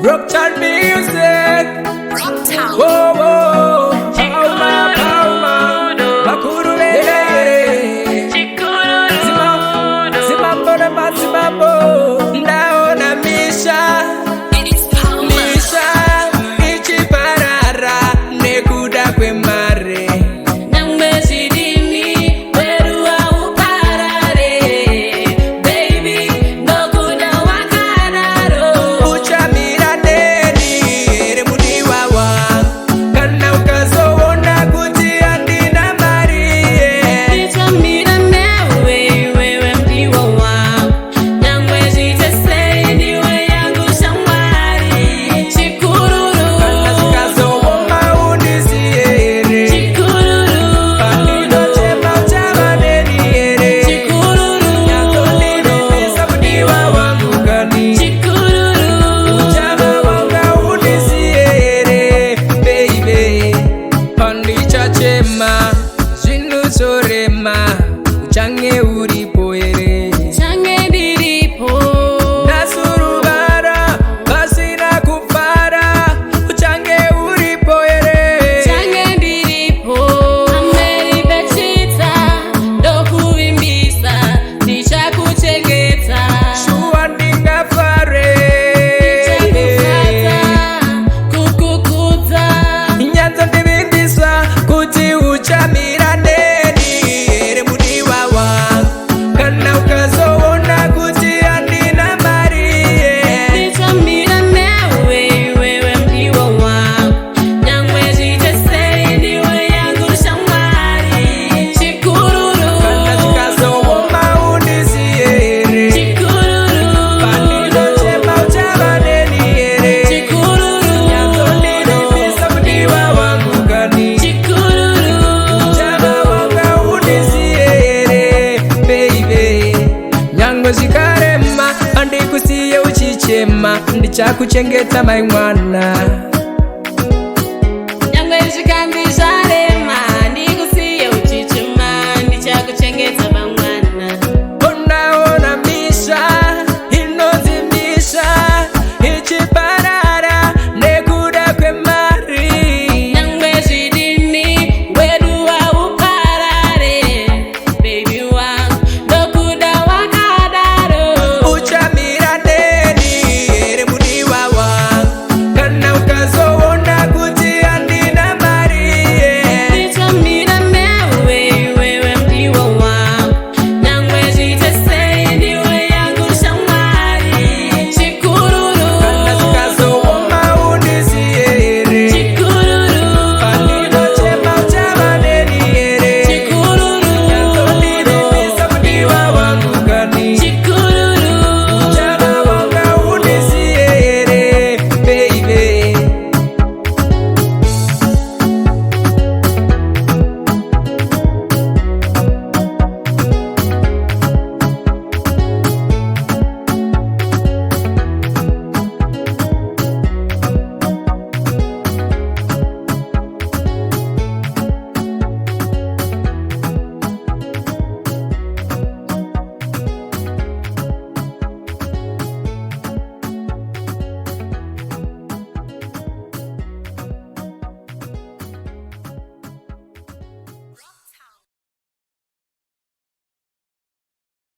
Rocktown music. Rocktown. Whoa, whoa. Pauma, pauma. Makuru lele. Zimambo na mazimambo. Naona misha. Misha. Ichiparara. Nekuda kwe mare. Uchange uripo ere. Change diripo. Nasurubara basi na kufara. Uchange uripo ere. Change diripo. Ameri bechita doku imbisa ticha kuchegeta. Shua ndinga fare. Kukukuza. Nyanza ndibindisa kuti uchamirane. Zikarema andikusiye uchichema ndichakuchengeta mai mwana.